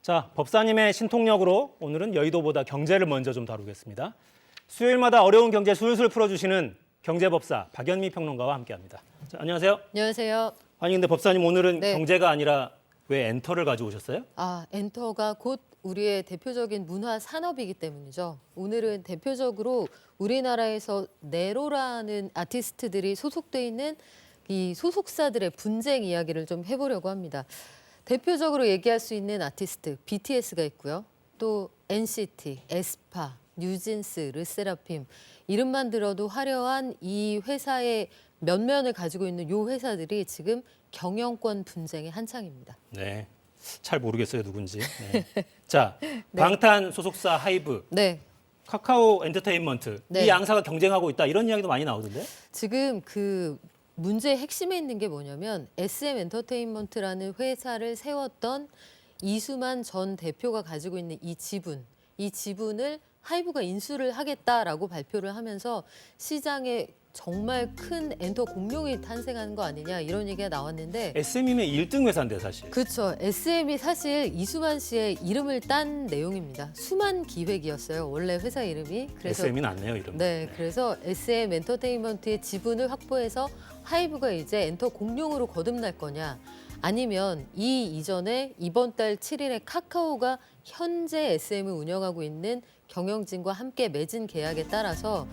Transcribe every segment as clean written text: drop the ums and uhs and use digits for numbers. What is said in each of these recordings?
자, 법사님의 신통력으로 오늘은 여의도보다 경제를 먼저 좀 다루겠습니다. 수요일마다 어려운 경제 술술 풀어주시는 경제법사 박연미 평론가와 함께합니다. 자, 안녕하세요. 안녕하세요. 아니 근데 법사님 오늘은 네. 경제가 아니라 왜 엔터를 가져오셨어요? 엔터가 곧 우리의 대표적인 문화 산업이기 때문이죠. 오늘은 대표적으로 우리나라에서 네로라는 아티스트들이 소속돼 있는 이 소속사들의 분쟁 이야기를 좀 해보려고 합니다. 대표적으로 얘기할 수 있는 아티스트 BTS가 있고요. 또 NCT, 에스파, 뉴진스, 르세라핌 이름만 들어도 화려한 이 회사의 면면을 가지고 있는 이 회사들이 지금 경영권 분쟁의 한창입니다. 네, 잘 모르겠어요 누군지. 네. 자, 방탄 소속사 하이브, 네. 카카오 엔터테인먼트 네. 이 양사가 경쟁하고 있다 이런 이야기도 많이 나오던데? 지금 그 문제의 핵심에 있는 게 뭐냐면 SM 엔터테인먼트라는 회사를 세웠던 이수만 전 대표가 가지고 있는 이 지분을 하이브가 인수를 하겠다라고 발표를 하면서 시장에 정말 큰 엔터 공룡이 탄생하는 거 아니냐 이런 얘기가 나왔는데 SM이면 1등 회사인데 사실. 그렇죠. SM이 사실 이수만 씨의 이름을 딴 내용입니다. 수만 기획이었어요. 원래 회사 이름이. 그래서 SM이 낫네요 이름. 네, 그래서 SM 엔터테인먼트의 지분을 확보해서 하이브가 이제 엔터 공룡으로 거듭날 거냐 아니면 이 이전에 이번 달 7일에 카카오가 현재 SM을 운영하고 있는 경영진과 함께 맺은 계약에 따라서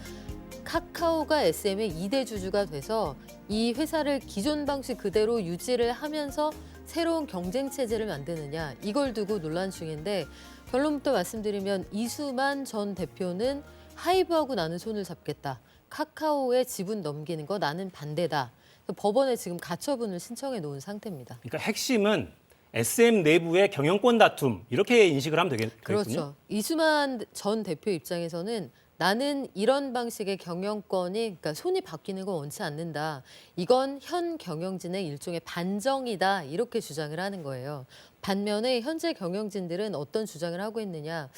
카카오가 SM의 2대 주주가 돼서 이 회사를 기존 방식 그대로 유지를 하면서 새로운 경쟁 체제를 만드느냐 이걸 두고 논란 중인데 결론부터 말씀드리면 이수만 전 대표는 하이브하고 나는 손을 잡겠다. 카카오에 지분 넘기는 거 나는 반대다. 법원에 지금 가처분을 신청해 놓은 상태입니다. 그러니까 핵심은 SM 내부의 경영권 다툼 이렇게 인식을 하면 되겠군요. 그렇죠. 이수만 전 대표 입장에서는 나는 이런 방식의 경영권이 그러니까 손이 바뀌는 건 원치 않는다. 이건 현 경영진의 일종의 반정이다. 이렇게 주장을 하는 거예요. 반면에 현재 경영진들은 어떤 주장을 하고 있느냐.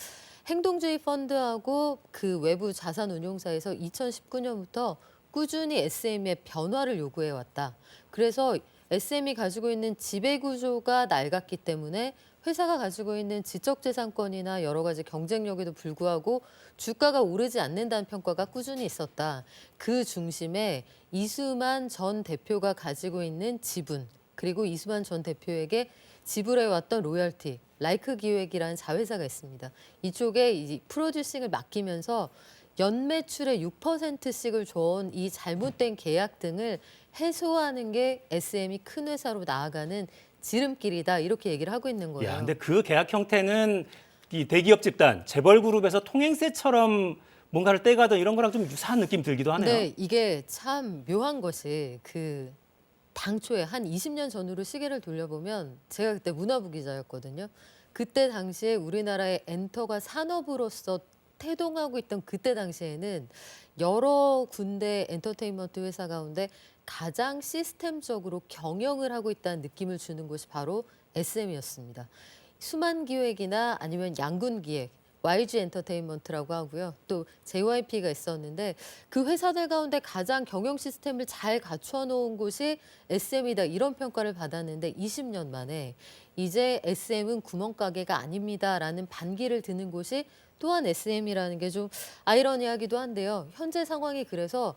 행동주의 펀드하고 그 외부 자산운용사에서 2019년부터 꾸준히 SM의 변화를 요구해 왔다. 그래서 SM이 가지고 있는 지배구조가 낡았기 때문에 회사가 가지고 있는 지적재산권이나 여러 가지 경쟁력에도 불구하고 주가가 오르지 않는다는 평가가 꾸준히 있었다. 그 중심에 이수만 전 대표가 가지고 있는 지분, 그리고 이수만 전 대표에게 지불해왔던 로열티, 라이크 기획이라는 자회사가 있습니다. 이쪽에 이 프로듀싱을 맡기면서 연매출의 6%씩을 줘온 이 잘못된 계약 등을 해소하는 게 SM이 큰 회사로 나아가는 지름길이다 이렇게 얘기를 하고 있는 거예요. 야, 근데 그 계약 형태는 이 대기업 집단, 재벌 그룹에서 통행세처럼 뭔가를 떼가던 이런 거랑 좀 유사한 느낌 들기도 하네요. 근데 이게 참 묘한 것이 그 당초에 한 20년 전으로 시계를 돌려보면 제가 그때 문화부 기자였거든요. 그때 당시에 우리나라의 엔터가 산업으로서 태동하고 있던 그때 당시에는 여러 군데 엔터테인먼트 회사 가운데 가장 시스템적으로 경영을 하고 있다는 느낌을 주는 곳이 바로 SM이었습니다. 수만기획이나 아니면 양군기획, YG 엔터테인먼트라고 하고요. 또 JYP가 있었는데 그 회사들 가운데 가장 경영 시스템을 잘 갖춰 놓은 곳이 SM이다 이런 평가를 받았는데 20년 만에 이제 SM은 구멍가게가 아닙니다라는 반기를 드는 곳이 또한 SM이라는 게 좀 아이러니하기도 한데요. 현재 상황이 그래서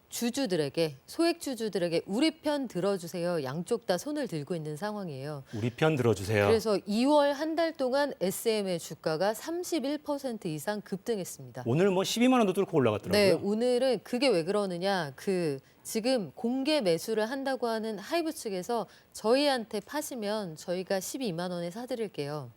주주들에게 소액 주주들에게 우리 편 들어주세요. 양쪽 다 손을 들고 있는 상황이에요. 우리 편 들어주세요. 그래서 2월 한 달 동안 SM의 주가가 31% 이상 급등했습니다. 오늘 뭐 12만 원도 뚫고 올라갔더라고요. 네, 오늘은 그게 왜 그러느냐. 지금 공개 매수를 한다고 하는 하이브 측에서 저희한테 파시면 저희가 12만 원에 사드릴게요.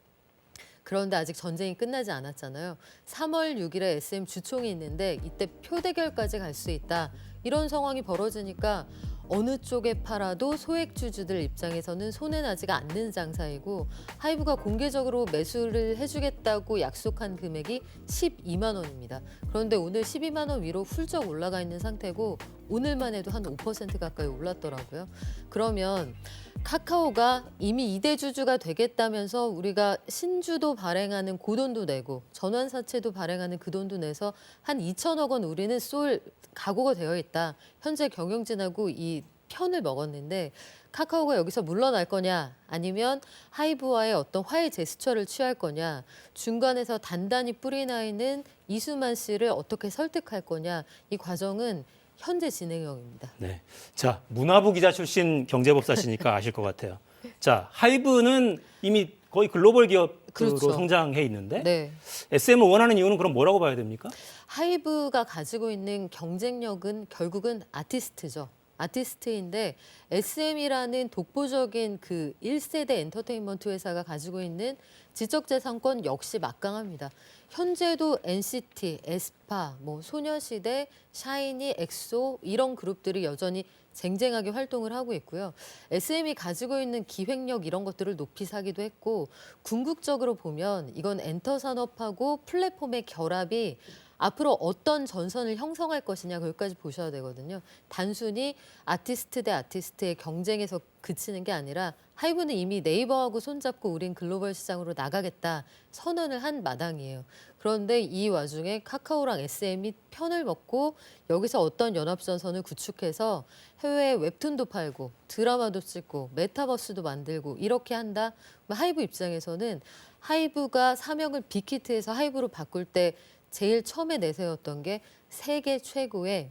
그런데 아직 전쟁이 끝나지 않았잖아요. 3월 6일에 SM 주총이 있는데 이때 표대결까지 갈 수 있다. 이런 상황이 벌어지니까 어느 쪽에 팔아도 소액 주주들 입장에서는 손해나지가 않는 장사이고 하이브가 공개적으로 매수를 해주겠다고 약속한 금액이 12만 원입니다. 그런데 오늘 12만 원 위로 훌쩍 올라가 있는 상태고 오늘만 해도 한 5% 가까이 올랐더라고요. 그러면 카카오가 이미 2대 주주가 되겠다면서 우리가 신주도 발행하는 그 돈도 내고 전환사채도 발행하는 그 돈도 내서 한 2천억 원 우리는 쏠 각오가 되어 있다. 현재 경영진하고 이 편을 먹었는데 카카오가 여기서 물러날 거냐 아니면 하이브와의 어떤 화해 제스처를 취할 거냐 중간에서 단단히 뿌리 나 있는 이수만 씨를 어떻게 설득할 거냐 이 과정은 현재 진행형입니다. 네. 자, 문화부 기자 출신 경제법사시니까 아실 것 같아요. 자, 하이브는 이미 거의 글로벌 기업으로 그렇죠. 성장해 있는데 네. SM을 원하는 이유는 그럼 뭐라고 봐야 됩니까? 하이브가 가지고 있는 경쟁력은 결국은 아티스트죠. 아티스트인데 SM이라는 독보적인 그 1세대 엔터테인먼트 회사가 가지고 있는 지적재산권 역시 막강합니다. 현재도 NCT, 에스파, 뭐 소녀시대, 샤이니, 엑소 이런 그룹들이 여전히 쟁쟁하게 활동을 하고 있고요. SM이 가지고 있는 기획력 이런 것들을 높이 사기도 했고 궁극적으로 보면 이건 엔터 산업하고 플랫폼의 결합이 앞으로 어떤 전선을 형성할 것이냐 거기까지 보셔야 되거든요. 단순히 아티스트 대 아티스트의 경쟁에서 그치는 게 아니라 하이브는 이미 네이버하고 손잡고 우린 글로벌 시장으로 나가겠다 선언을 한 마당이에요. 그런데 이 와중에 카카오랑 SM이 편을 먹고 여기서 어떤 연합전선을 구축해서 해외에 웹툰도 팔고 드라마도 찍고 메타버스도 만들고 이렇게 한다. 하이브 입장에서는 하이브가 사명을 빅히트에서 하이브로 바꿀 때 제일 처음에 내세웠던 게 세계 최고의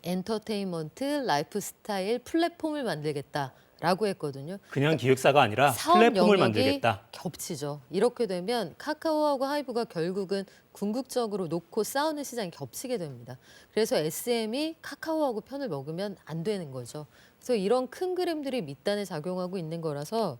엔터테인먼트 라이프스타일 플랫폼을 만들겠다라고 했거든요. 그냥 기획사가 아니라 사업 플랫폼을 영역이 만들겠다. 겹치죠. 이렇게 되면 카카오하고 하이브가 결국은 궁극적으로 놓고 싸우는 시장이 겹치게 됩니다. 그래서 SM이 카카오하고 편을 먹으면 안 되는 거죠. 그래서 이런 큰 그림들이 밑단에 작용하고 있는 거라서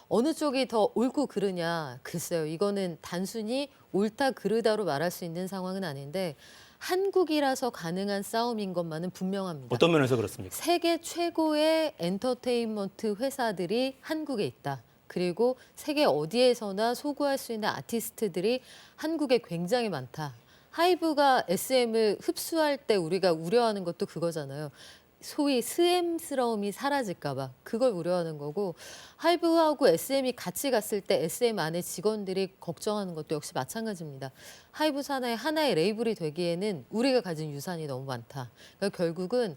어느 쪽이 더 옳고 그르냐 글쎄요. 이거는 단순히 옳다 그르다로 말할 수 있는 상황은 아닌데 한국이라서 가능한 싸움인 것만은 분명합니다. 어떤 면에서 그렇습니까? 세계 최고의 엔터테인먼트 회사들이 한국에 있다. 그리고 세계 어디에서나 소구할 수 있는 아티스트들이 한국에 굉장히 많다. 하이브가 SM을 흡수할 때 우리가 우려하는 것도 그거잖아요. 소위 스엠스러움이 사라질까 봐 그걸 우려하는 거고 하이브하고 SM이 같이 갔을 때 SM 안에 직원들이 걱정하는 것도 역시 마찬가지입니다. 하이브 산하의 하나의 레이블이 되기에는 우리가 가진 유산이 너무 많다. 그러니까 결국은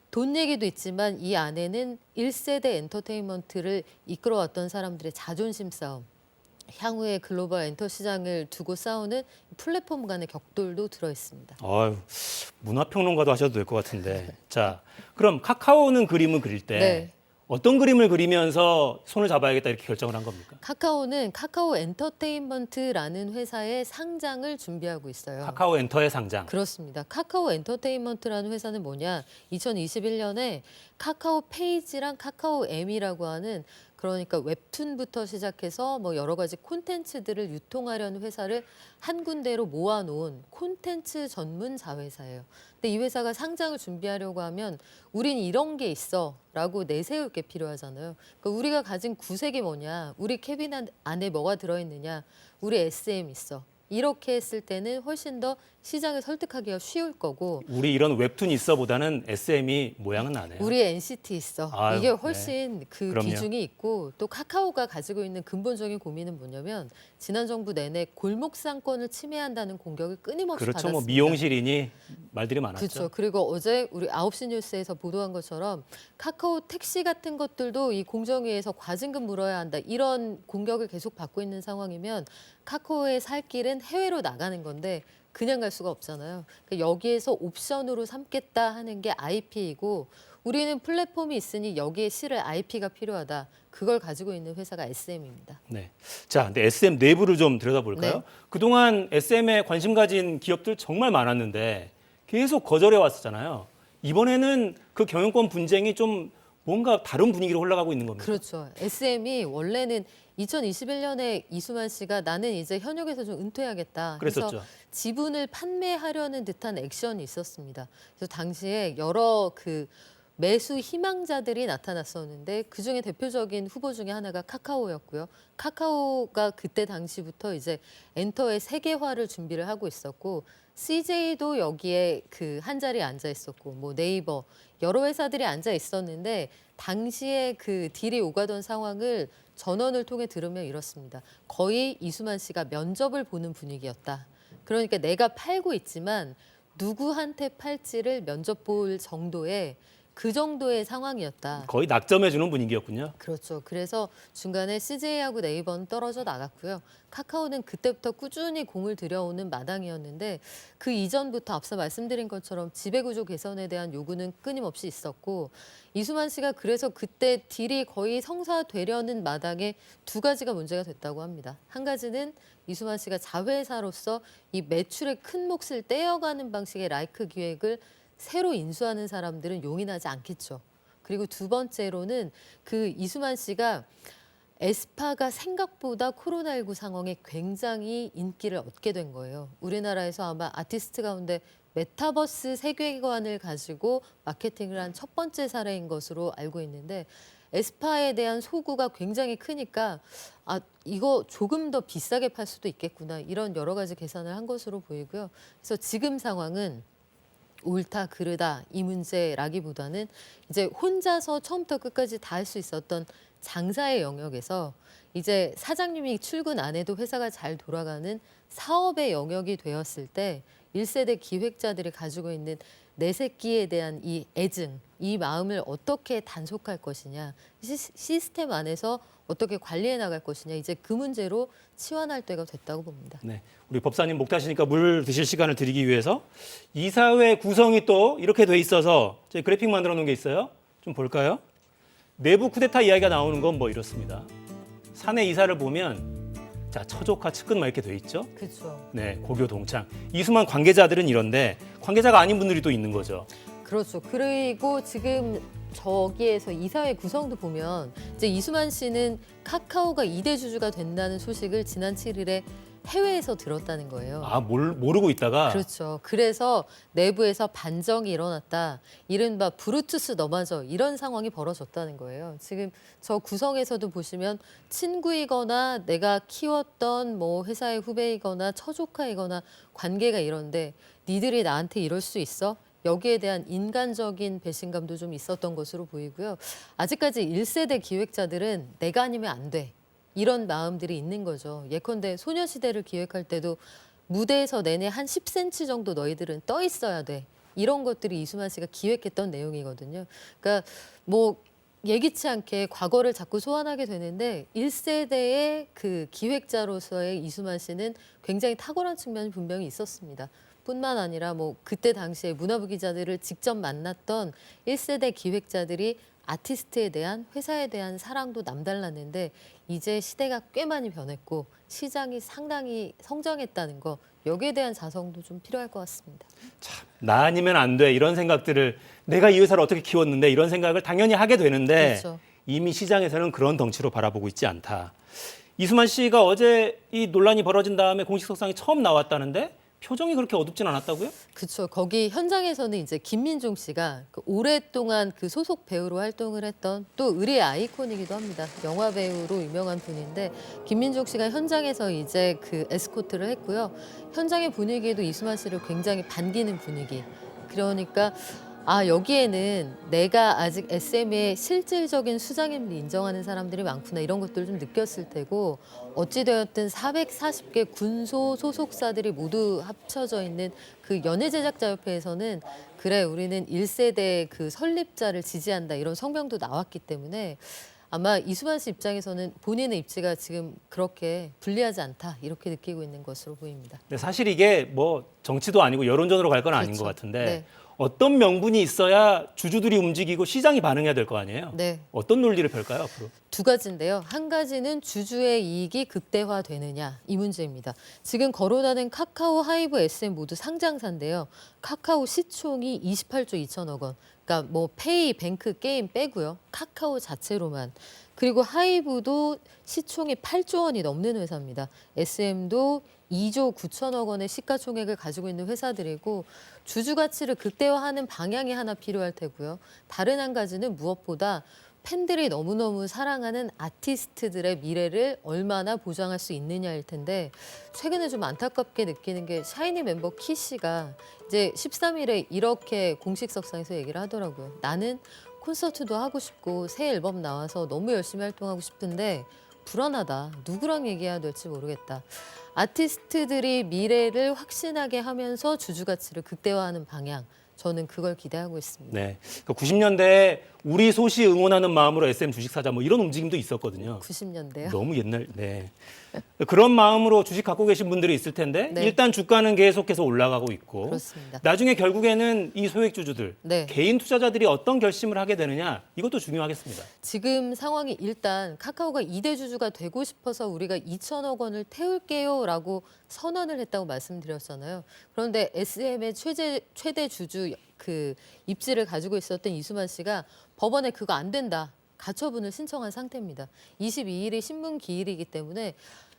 돈 얘기도 있지만 이 안에는 1세대 엔터테인먼트를 이끌어왔던 사람들의 자존심 싸움, 향후의 글로벌 엔터 시장을 두고 싸우는 플랫폼 간의 격돌도 들어 있습니다. 아유, 문화평론가도 하셔도 될 것 같은데. 자, 그럼 카카오는 그림을 그릴 때 네. 어떤 그림을 그리면서 손을 잡아야겠다 이렇게 결정을 한 겁니까? 카카오는 카카오 엔터테인먼트라는 회사의 상장을 준비하고 있어요. 카카오 엔터의 상장. 그렇습니다. 카카오 엔터테인먼트라는 회사는 뭐냐? 2021년에 카카오 페이지랑 카카오 M이라고 하는 그러니까 웹툰부터 시작해서 뭐 여러 가지 콘텐츠들을 유통하려는 회사를 한 군데로 모아놓은 콘텐츠 전문 자회사예요. 근데 이 회사가 상장을 준비하려고 하면 우린 이런 게 있어라고 내세울 게 필요하잖아요. 그러니까 우리가 가진 구색이 뭐냐? 우리 캐비넷 안에 뭐가 들어있느냐? 우리 SM 있어. 이렇게 했을 때는 훨씬 더 시장을 설득하기가 쉬울 거고 우리 이런 웹툰 있어보다는 SM이 모양은 나네요. 우리 NCT 있어. 아유, 이게 훨씬 그 그럼요. 비중이 있고 또 카카오가 가지고 있는 근본적인 고민은 뭐냐면 지난 정부 내내 골목 상권을 침해한다는 공격을 끊임없이 그렇죠. 받았습니다. 뭐 미용실이니 말들이 많았죠. 그렇죠. 그리고 어제 우리 9시 뉴스에서 보도한 것처럼 카카오 택시 같은 것들도 이 공정위에서 과징금 물어야 한다. 이런 공격을 계속 받고 있는 상황이면 카카오의 살 길은 해외로 나가는 건데 그냥 갈 수가 없잖아요. 그러니까 여기에서 옵션으로 삼겠다 하는 게 IP이고 우리는 플랫폼이 있으니 여기에 실을 IP가 필요하다. 그걸 가지고 있는 회사가 SM입니다. 네. 자, 근데 SM 내부를 좀 들여다볼까요? 네. 그동안 SM에 관심 가진 기업들 정말 많았는데 계속 거절해 왔었잖아요. 이번에는 그 경영권 분쟁이 좀 뭔가 다른 분위기로 흘러가고 있는 겁니다. 그렇죠. SM이 원래는 2021년에 이수만 씨가 나는 이제 현역에서 좀 은퇴하겠다. 그래서 그랬었죠. 지분을 판매하려는 듯한 액션이 있었습니다. 그래서 당시에 여러 그 매수 희망자들이 나타났었는데 그중에 대표적인 후보 중에 하나가 카카오였고요. 카카오가 그때 당시부터 이제 엔터의 세계화를 준비를 하고 있었고 CJ도 여기에 그 한 자리에 앉아 있었고 뭐 네이버 여러 회사들이 앉아 있었는데 당시에 그 딜이 오가던 상황을 전원을 통해 들으면 이렇습니다. 거의 이수만 씨가 면접을 보는 분위기였다. 그러니까 내가 팔고 있지만 누구한테 팔지를 면접 볼 정도의 그 정도의 상황이었다. 거의 낙점해주는 분위기였군요. 그렇죠. 그래서 중간에 CJ하고 네이버는 떨어져 나갔고요. 카카오는 그때부터 꾸준히 공을 들여오는 마당이었는데 그 이전부터 앞서 말씀드린 것처럼 지배구조 개선에 대한 요구는 끊임없이 있었고 이수만 씨가 그래서 그때 딜이 거의 성사되려는 마당에 두 가지가 문제가 됐다고 합니다. 한 가지는 이수만 씨가 자회사로서 이 매출의 큰 몫을 떼어가는 방식의 라이크 기획을 새로 인수하는 사람들은 용인하지 않겠죠. 그리고 두 번째로는 그 이수만 씨가 에스파가 생각보다 코로나19 상황에 굉장히 인기를 얻게 된 거예요. 우리나라에서 아마 아티스트 가운데 메타버스 세계관을 가지고 마케팅을 한 첫 번째 사례인 것으로 알고 있는데 에스파에 대한 소구가 굉장히 크니까 아 이거 조금 더 비싸게 팔 수도 있겠구나 이런 여러 가지 계산을 한 것으로 보이고요. 그래서 지금 상황은 옳다 그르다 이 문제라기보다는 이제 혼자서 처음부터 끝까지 다 할 수 있었던 장사의 영역에서 이제 사장님이 출근 안 해도 회사가 잘 돌아가는 사업의 영역이 되었을 때 1세대 기획자들이 가지고 있는 내 새끼에 대한 이 애증, 이 마음을 어떻게 단속할 것이냐, 시스템 안에서 어떻게 관리해 나갈 것이냐, 이제 그 문제로 치환할 때가 됐다고 봅니다. 네, 우리 법사님 목 타시니까 물 드실 시간을 드리기 위해서 이사회 구성이 또 이렇게 돼 있어서 저희 그래픽 만들어 놓은 게 있어요. 좀 볼까요? 내부 쿠데타 이야기가 나오는 건 뭐 이렇습니다. 사내 이사를 보면 자 처조카 측근 막 이렇게 돼 있죠. 그렇죠. 네, 고교 동창. 이수만 관계자들은 이런데 관계자가 아닌 분들이 또 있는 거죠. 그렇죠. 그리고 지금 저기에서 이사회 구성도 보면 이제 이수만 씨는 카카오가 2대 주주가 된다는 소식을 지난 7일에 해외에서 들었다는 거예요. 아, 모르고 있다가 그렇죠. 그래서 내부에서 반정이 일어났다. 이른바 브루투스 너마저 이런 상황이 벌어졌다는 거예요. 지금 저 구성에서도 보시면 친구이거나 내가 키웠던 뭐 회사의 후배이거나 처조카이거나 관계가 이런데 니들이 나한테 이럴 수 있어? 여기에 대한 인간적인 배신감도 좀 있었던 것으로 보이고요. 아직까지 1세대 기획자들은 내가 아니면 안 돼. 이런 마음들이 있는 거죠. 예컨대 소녀시대를 기획할 때도 무대에서 내내 한 10cm 정도 너희들은 떠 있어야 돼. 이런 것들이 이수만 씨가 기획했던 내용이거든요. 그러니까 뭐 예기치 않게 과거를 자꾸 소환하게 되는데 1세대의 그 기획자로서의 이수만 씨는 굉장히 탁월한 측면이 분명히 있었습니다. 뿐만 아니라 뭐 그때 당시에 문화부 기자들을 직접 만났던 1세대 기획자들이 아티스트에 대한 회사에 대한 사랑도 남달랐는데 이제 시대가 꽤 많이 변했고 시장이 상당히 성장했다는 거 여기에 대한 자성도 좀 필요할 것 같습니다. 참, 나 아니면 안 돼 이런 생각들을 내가 이 회사를 어떻게 키웠는데 이런 생각을 당연히 하게 되는데 그렇죠. 이미 시장에서는 그런 덩치로 바라보고 있지 않다. 이수만 씨가 어제 이 논란이 벌어진 다음에 공식 석상에 처음 나왔다는데 표정이 그렇게 어둡진 않았다고요? 그렇죠. 거기 현장에서는 이제 김민종 씨가 그 오랫동안 그 소속 배우로 활동을 했던 또 의리의 아이콘이기도 합니다. 영화 배우로 유명한 분인데 김민종 씨가 현장에서 이제 그 에스코트를 했고요. 현장의 분위기에도 이수만 씨를 굉장히 반기는 분위기. 그러니까 아 여기에는 내가 아직 SM의 실질적인 수장임을 인정하는 사람들이 많구나 이런 것들을 좀 느꼈을 테고 어찌되었든 440개 군소 소속사들이 모두 합쳐져 있는 그 연예제작자협회에서는 그래 우리는 1세대 그 설립자를 지지한다 이런 성명도 나왔기 때문에 아마 이수만 씨 입장에서는 본인의 입지가 지금 그렇게 불리하지 않다 이렇게 느끼고 있는 것으로 보입니다. 근데 사실 이게 뭐 정치도 아니고 여론전으로 갈 건 아닌 그렇죠. 것 같은데 네. 어떤 명분이 있어야 주주들이 움직이고 시장이 반응해야 될 거 아니에요? 네. 어떤 논리를 펼까요, 앞으로? 두 가지인데요. 한 가지는 주주의 이익이 극대화되느냐 이 문제입니다. 지금 거론하는 카카오, 하이브, SM 모두 상장사인데요. 카카오 시총이 28조 2천억 원. 그러니까 뭐 페이, 뱅크, 게임 빼고요. 카카오 자체로만. 그리고 하이브도 시총이 8조 원이 넘는 회사입니다. SM도 2조 9천억 원의 시가총액을 가지고 있는 회사들이고 주주 가치를 극대화하는 방향이 하나 필요할 테고요. 다른 한 가지는 무엇보다 팬들이 너무너무 사랑하는 아티스트들의 미래를 얼마나 보장할 수 있느냐일 텐데 최근에 좀 안타깝게 느끼는 게 샤이니 멤버 키 씨가 이제 13일에 이렇게 공식 석상에서 얘기를 하더라고요. 나는 콘서트도 하고 싶고 새 앨범 나와서 너무 열심히 활동하고 싶은데 불안하다. 누구랑 얘기해야 될지 모르겠다. 아티스트들이 미래를 확신하게 하면서 주주 가치를 극대화하는 방향. 저는 그걸 기대하고 있습니다. 네. 90년대에 우리 소시 응원하는 마음으로 SM 주식 사자 뭐 이런 움직임도 있었거든요. 90년대요. 너무 옛날. 네. 그런 마음으로 주식 갖고 계신 분들이 있을 텐데 네. 일단 주가는 계속해서 올라가고 있고 그렇습니다. 나중에 결국에는 이 소액주주들, 네. 개인 투자자들이 어떤 결심을 하게 되느냐 이것도 중요하겠습니다. 지금 상황이 일단 카카오가 2대 주주가 되고 싶어서 우리가 2천억 원을 태울게요라고 선언을 했다고 말씀드렸잖아요. 그런데 SM의 최대 주주 그 입지를 가지고 있었던 이수만 씨가 법원에 그거 안 된다. 가처분을 신청한 상태입니다. 22일이 신문 기일이기 때문에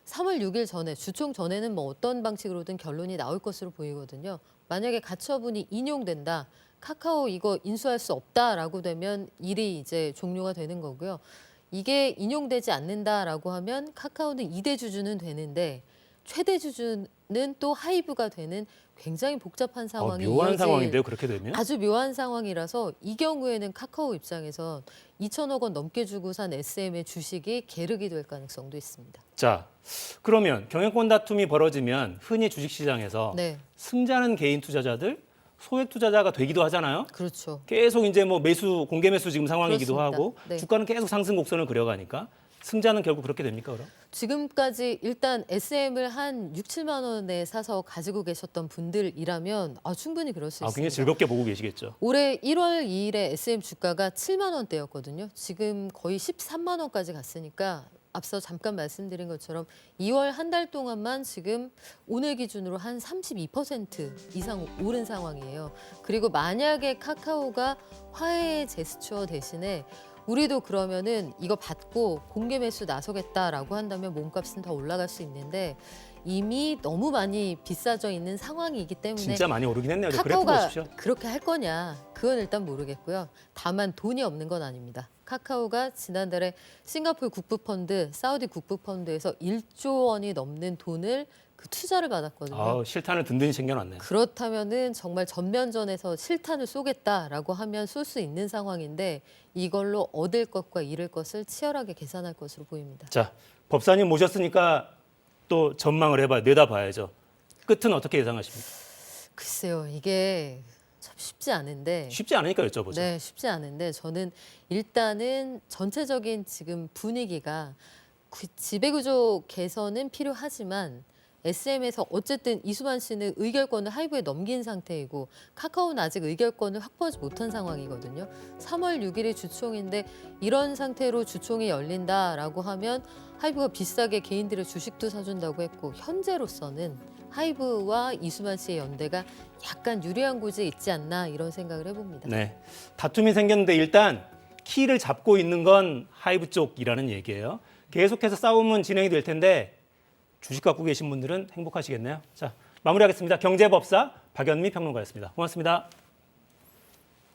3월 6일 전에 주총 전에는 뭐 어떤 방식으로든 결론이 나올 것으로 보이거든요. 만약에 가처분이 인용된다. 카카오 이거 인수할 수 없다라고 되면 일이 이제 종료가 되는 거고요. 이게 인용되지 않는다라고 하면 카카오는 2대 주주는 되는데 최대 주주는 또 하이브가 되는 굉장히 복잡한 상황이 묘한 이어질 상황인데요. 그렇게 되면. 아주 묘한 상황이라서 이 경우에는 카카오 입장에서 2천억 원 넘게 주고 산 SM의 주식이 계륵이 될 가능성도 있습니다. 자, 그러면 경영권 다툼이 벌어지면 흔히 주식시장에서 네, 승자는 개인 투자자들, 소액 투자자가 되기도 하잖아요. 그렇죠. 계속 이제 뭐 매수 공개 매수 지금 상황이기도 그렇습니다. 하고 네. 주가는 계속 상승 곡선을 그려가니까 승자는 결국 그렇게 됩니까, 그럼? 지금까지 일단 SM을 한 6, 7만 원에 사서 가지고 계셨던 분들이라면 충분히 그럴 수 있습니다. 굉장히 즐겁게 보고 계시겠죠. 올해 1월 2일에 SM 주가가 7만 원대였거든요. 지금 거의 13만 원까지 갔으니까 앞서 잠깐 말씀드린 것처럼 2월 한 달 동안만 지금 오늘 기준으로 한 32% 이상 오른 상황이에요. 그리고 만약에 카카오가 화해의 제스처 대신에 우리도 그러면은 이거 받고 공개 매수 나서겠다라고 한다면 몸값은 더 올라갈 수 있는데 이미 너무 많이 비싸져 있는 상황이기 때문에 진짜 많이 오르긴 했네요. 그래프 카카오가 보십시오. 그렇게 할 거냐 그건 일단 모르겠고요. 다만 돈이 없는 건 아닙니다. 카카오가 지난달에 싱가포르 국부펀드, 사우디 국부펀드에서 1조 원이 넘는 돈을 그 투자를 받았거든요. 실탄을 든든히 챙겨놨네요. 그렇다면은 정말 전면전에서 실탄을 쏘겠다라고 하면 쏠 수 있는 상황인데 이걸로 얻을 것과 잃을 것을 치열하게 계산할 것으로 보입니다. 자, 법사님 모셨으니까 또 전망을 해봐요. 내다봐야죠. 끝은 어떻게 예상하십니까? 글쎄요, 이게 참 쉽지 않은데. 쉽지 않으니까 여쭤보죠. 네, 쉽지 않은데 저는 일단은 전체적인 지금 분위기가 지배구조 개선은 필요하지만 SM에서 어쨌든 이수만 씨는 의결권을 하이브에 넘긴 상태이고 카카오는 아직 의결권을 확보하지 못한 상황이거든요. 3월 6일이 주총인데 이런 상태로 주총이 열린다라고 하면 하이브가 비싸게 개인들의 주식도 사준다고 했고 현재로서는 하이브와 이수만 씨의 연대가 약간 유리한 곳에 있지 않나 이런 생각을 해봅니다. 네, 다툼이 생겼는데 일단 키를 잡고 있는 건 하이브 쪽이라는 얘기예요. 계속해서 싸움은 진행이 될 텐데 주식 갖고 계신 분들은 행복하시겠네요. 자, 마무리하겠습니다. 경제법사 박연미 평론가였습니다. 고맙습니다.